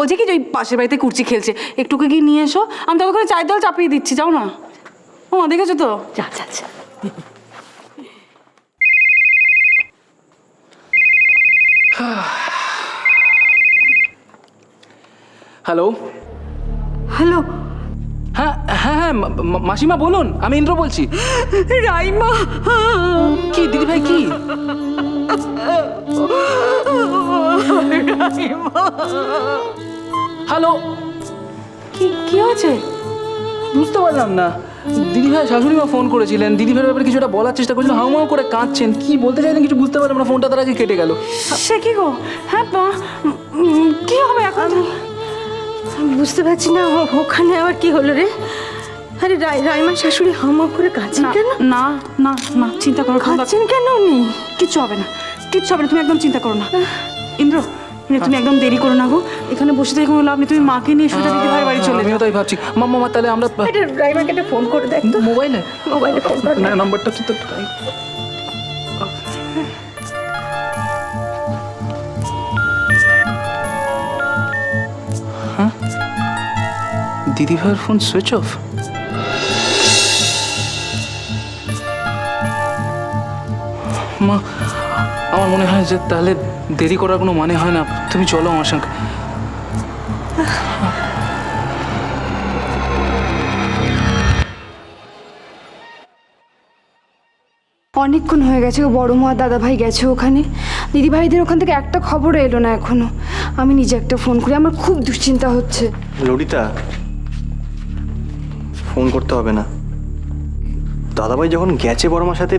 বলছে কি যে ওই পাশের বাড়িতে কুর্চি খেলছে, একটুকে গিয়ে নিয়ে এসো, আমি ততক্ষণে চায়ের জল চাপিয়ে দিচ্ছি, যাও না। ও দেখেছো তো? যা যা যা। হ্যালো। হ্যালো। হ্যাঁ হ্যাঁ হ্যাঁ মাসিমা বলুন, আমি ইন্দ্র বলছি। রাইমা। কি দিদি ভাই কি? হ্যালো। কি কি হয়েছে? বুঝতে পারলাম না। দিদি ভাই শাশুড়ি মা ফোন করেছিলেন, দিদি ভাইয়ের ব্যাপারে কিছুটা বলার চেষ্টা করছিলেন, হাউমাউ করে কাঁদছেন, কি বলতে চাইলেন কিছু বুঝতে পারলাম না, ফোনটা তার আগে কেটে গেল। সে কি গো? হ্যাঁ কি হবে এখন? বুঝতে পারছি না ওখানে আবার কি হলো রে? আরে রাইমার শাশুড়ি হামা করে কাঁদছেন কেন? না না না, চিন্তা করো, কাঁদছেন কেন উনি? কিচ্ছু হবে না, কিচ্ছু হবে না, তুমি একদম চিন্তা করো না। ইন্দ্র, তুমি একদম দেরি করো না গো, এখানে বসে থেকে কোনো লাভ নেই, তুমি মাকে নিয়ে সোজা দিদি ভাইয়ের বাড়ি চলে আমিও যাও। তাই ভাবছি। মাম্মা তাহলে আমরা এটা রাইমাকে একটা ফোন করে দেখ তো। মোবাইলে মোবাইলে ফোন করে না, নাম্বারটা তো হ্যাঁ, দিদি ভাইয়ের ফোন সুইচ অফ। মা, আমার মনে হয় যে তাহলে দেরি করার কোনো মানে হয় না, তুমি চলো আমার সঙ্গে। অনেকক্ষণ হয়ে গেছে, ও বড় মা দাদা ভাই গেছে ওখানে, দিদি ভাইদের ওখান থেকে একটা খবরও এলো না এখনো। আমি নিজে একটা ফোন করি, আমার খুব দুশ্চিন্তা হচ্ছে। ললিতা, ফোন করতে হবে না। দাদাভাই যখন গেছে বড় মার সাথে,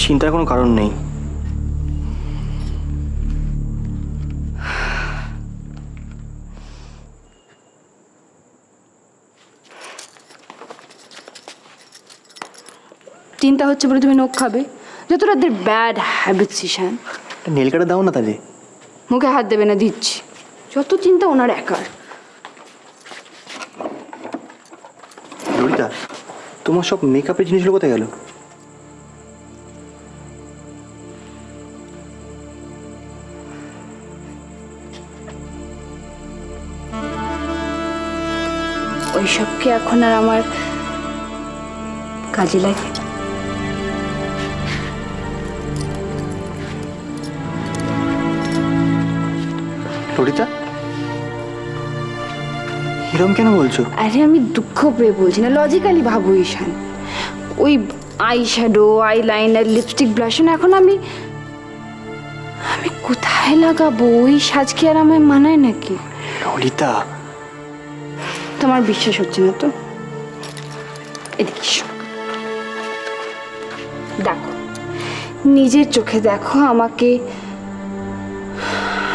চিন্তার কোনো কারণ নেই। চিন্তা হচ্ছে বলে তুমি নখ খাবে? যতটা দের ব্যাড হ্যাবিটস ঈশান। নেল কাটা দাও না তাহলে। মুখে হাত দেবে না, দিচ্ছি। যত চিন্তা ওনার একার। ললিতা, তোমার সব মেকআপের জিনিসগুলো কোথায় গেল? ওইসবকে এখন আর আমার কাজে লাগে? ললিতা, এরম কেন বলছো? আরে আমি দুঃখ পেয়ে বলছি না, লজিক্যালি ভাবো ঈশান। ওই eye shadow, I liner, lipstick, ব্লাশন এখন আমি কোথায় লাগাবো? ওই সাজ কি আর আমায় মানায় নাকি? ললিতা, তোমার বিশ্বাস হচ্ছে না তো? এদিকে এসো। দেখো, নিজের চোখে দেখো আমাকে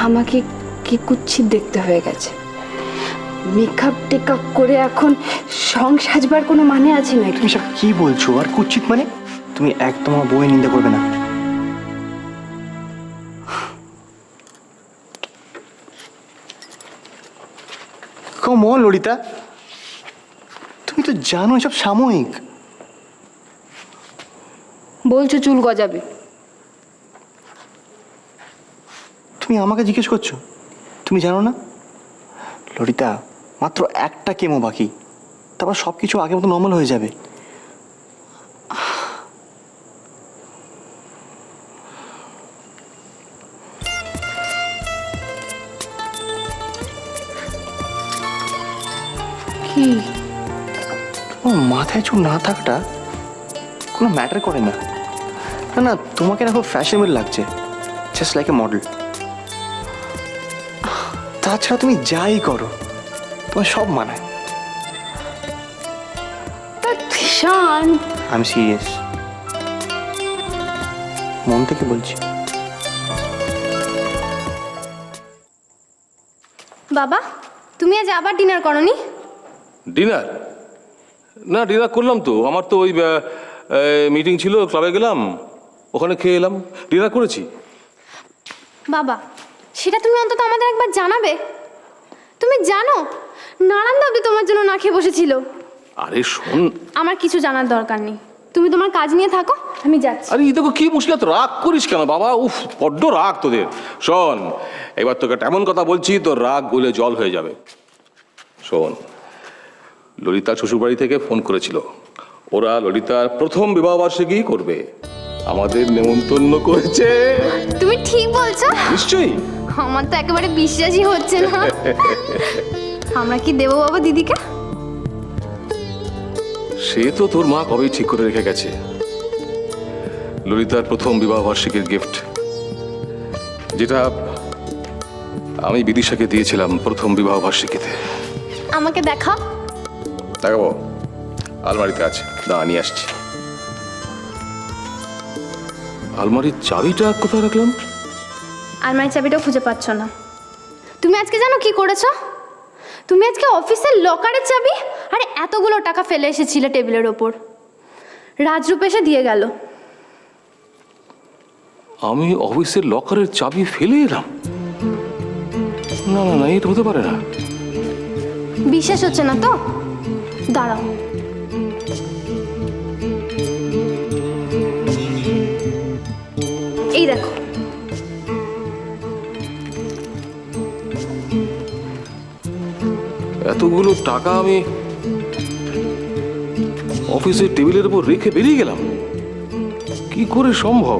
আমাকে কি কুচ্ছিত দেখতে হয়ে গেছে। মেকআপ টেকআপ করে এখন সং সাজবার কোনো মানে আছে নাকি? তুমি সব কি বলছো? আর কুচ্ছিত মানে? তুমি একদম আমার বউয়ের নিন্দা করবে না। কাম অন ললিতা, তুমি তো জানো এসব সাময়িক। বলছো চুল গজাবে? তুমি আমাকে জিজ্ঞেস করছো? তুমি জানো না ললিতা, মাত্র একটা কেমো বাকি, তারপর সব কিছু আগের মতো নর্মাল হয়ে যাবে। কি? তোমার মাথায় চুল না থাকাটা কোনো ম্যাটার করে না। না না, তোমাকে না খুব ফ্যাশনেবল লাগছে, জাস্ট লাইক এ মডেল। তাছাড়া তুমি যাই করো তোমার সব মানায়। ঈশান, আমি সিরিয়াস, মন থেকে বলছি। বাবা, তুমি আজ আবার ডিনার করনি? ডিনার? না, ডিনার করলাম তো। আমার তো ওই মিটিং ছিল, ক্লাবে গেলাম, ওখানে খেয়ে এলাম, ডিনার করেছি। বাবা, সেটা তুমি অন্তত আমাদের একবার জানাবে। তুমি জানো নারায়ণ দাবদি তোমার জন্য না খেয়ে বসেছিল। আরে শোন, আমার কিছু জানার দরকার নেই। তুমি তোমার কাজ নিয়ে থাকো, আমি যাচ্ছি। আরে এই দেখো কি মুশকিল, তো রাগ করিস কেন বাবা? উফ, বড্ড রাগ তোদের। শোন, এবার তোকে একটা এমন কথা বলছি, তোর রাগ গলে জল হয়ে যাবে। শোন, ললিতা শ্বশুরবাড়ি থেকে ফোন করেছিল, ওরা ললিতার প্রথম বিবাহবার্ষিকী করবে, আমাদের নেমন্তন্ন করেছে। তুমি ঠিক বলছো? নিশ্চয়ই। আমার তো একেবারে বিশ্বাসই হচ্ছে না। আমরা কি দেবো বাবা দিদিকে? সে তো তোর মা কবেই ঠিক করে রেখে গেছে। ললিতার প্রথম বিবাহবার্ষিকীর গিফট, যেটা আমি বিদিশাকে দিয়েছিলাম প্রথম বিবাহবার্ষিকীতে। আমাকে দেখাও। দেখাবো, আলমারিতে আছে, দাঁড়া নিয়ে আসছি। আলমারির চাবিটা কোথায় রাখলাম? আলমারির চাবিটাও খুঁজে পাচ্ছ না। তুমি আজকে জানো কি করেছো? তুমি আজকে অফিসের লকারের চাবি আরে এতগুলো টাকা ফেলে এসেছিলে টেবিলের ওপর, রাজরূপ এসে দিয়ে গেল। আমি অফিসের লকারের চাবি ফেলে এলাম? না না না, এটা হতে পারে না। বিশ্বাস হচ্ছে না তো? দাঁড়াও। এই দেখো, এতগুলো টাকা আমি অফিসের টেবিলের উপর রেখে বেরিয়ে গেলাম, কি করে সম্ভব?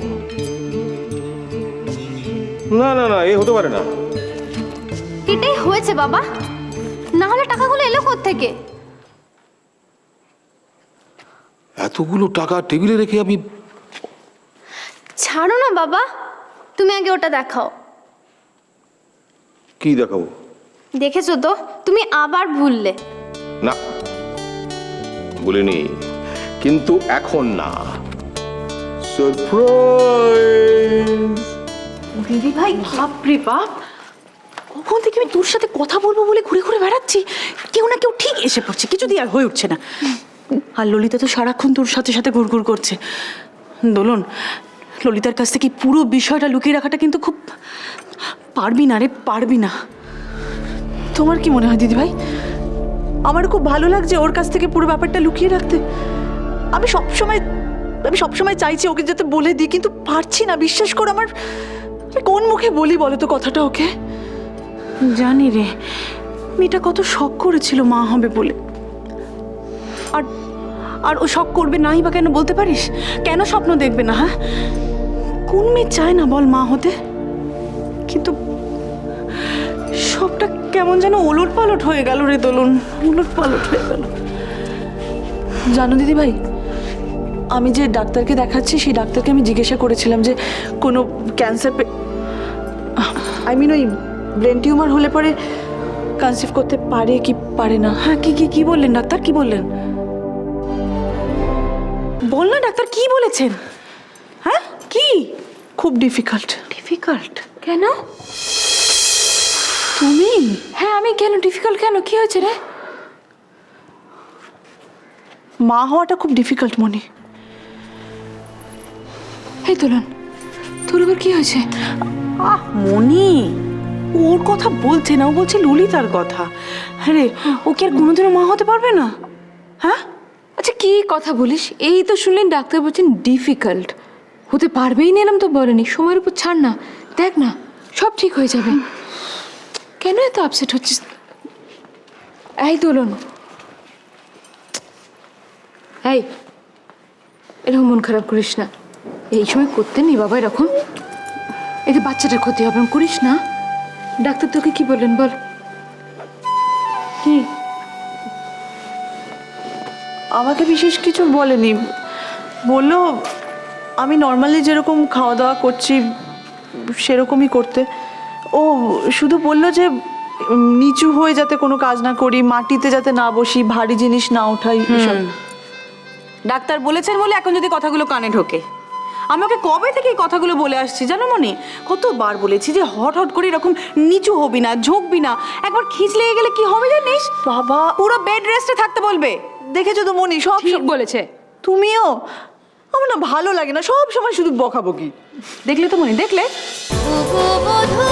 না না না, এ হতে পারে না। এটাই হয়েছে বাবা, না হলে টাকাগুলো এলো কোত্থেকে? এতগুলো টাকা টেবিলে রেখে আমি... ছাড়ো না বাবা, তুমি আগে ওটা দেখাও। কি দেখাবো? দেখেছো তো, তুমি আবার ভুললে। না, বলিনি, কিন্তু এখন না। সারপ্রাইজ! দিদি ভাই, বাপরে বাপ, কখন থেকে আমি তোর সাথে কথা বলবো বলে ঘুরে ঘুরে বেড়াচ্ছি, কেউ না কেউ ঠিক এসে পড়ছে, কিছু দিয়ে আর হয়ে উঠছে না। আর ললিতা তো সারাক্ষণ তোর সাথে সাথে ঘুরঘুর করছে। দোলন, ললিতার কাছ থেকে পুরো বিষয়টা লুকিয়ে রাখাটা কিন্তু খুব... পারবি না রে, পারবি না। তোমার কি মনে হয় দিদি ভাই? আমার খুব ভালো লাগছে ওর কাছ থেকে পুরো ব্যাপারটা লুকিয়ে রাখতে। আমি সবসময় চাইছি ওকে যাতে বলে দিই, কিন্তু পারছি না। বিশ্বাস কর, আমি কোন মুখে বলি বলো তো কথাটা ওকে? জানি রে, মেয়েটা কত শখ করেছিল মা হবে বলে। আর ও শখ করবে নাই বা কেন বলতে পারিস? কেন স্বপ্ন দেখবে না? হ্যাঁ, কোন মেয়ে চায় না বল মা হতে? কিন্তু সবটা কেমন যেন ওলট পালট হয়ে গেল রে দোলন, ওলট পালট হয়ে গেল। জানো দিদি ভাই, আমি যে ডাক্তারকে দেখাচ্ছি সেই ডাক্তারকে আমি জিজ্ঞাসা করেছিলাম যে কোনো ক্যান্সার, ওই ব্রেন টিউমার হলে পরে কনসিভ করতে পারে কি পারে না। হ্যাঁ, কি বললেন ডাক্তার, কি বললেন? বল না ডাক্তার, কি বলেছেন? হ্যাঁ, কি? খুব ডিফিকাল্ট। কেন? তুমি? হ্যাঁ, আমি কেন ডিফিকাল্ট? কেন, কি হয়েছে রে? মা হওয়াটা খুব ডিফিকাল্ট মনি। এই তোলন, তোর আবার কি হয়েছে? মনি ওর কথা বলছে না, ও বলছে ললিতার কথা। হ্যাঁ রে, ও কি আর কোনোদিনও মা হতে পারবে না? হ্যাঁ, আচ্ছা কি কথা বলিস? এই তো শুনলেন ডাক্তার বলছেন ডিফিকাল্ট, হতে পারবেই না এরম তো বলেনি। সময়ের উপর ছাড় না, দেখ না সব ঠিক হয়ে যাবে। কেন এত আপসেট হচ্ছিস? এই দোলন, এই এরকম মন খারাপ করিস না। এই সময় করতে নেই বাবা এরকম, এতে বাচ্চাটার ক্ষতি হবে, করিস না। ডাক্তার তোকে কি বললেন বল? কি? আমাকে বিশেষ কিছু বলেনি, বললো আমি নর্মালি যেরকম খাওয়া দাওয়া করছি সেরকমই করতে। ও শুধু বললো যে নিচু হয়ে যাতে কোনো কাজ না করি, মাটিতে যাতে না বসি, ভারী জিনিস না ওঠাই। ডাক্তার বলেছেন বলে এখন যদি কথাগুলো কানে ঢোকে। আমি ওকে কবে থেকে এই কথাগুলো বলে আসছি জানো মনে? কতবার বলেছি যে হট করে এরকম নিচু হবি না, ঝুঁকবি না, একবার খিঁচ লেগে গেলে কি হবে জানিস? বাবা, পুরো বেড রেস্টে থাকতে বলবে। দেখেছো তো মনি, সব ঠিক বলেছে। তুমিও? আমার না ভালো লাগে না সব সময় শুধু বকাবকি। দেখলে তো মনি, দেখলে? ও গো বধূ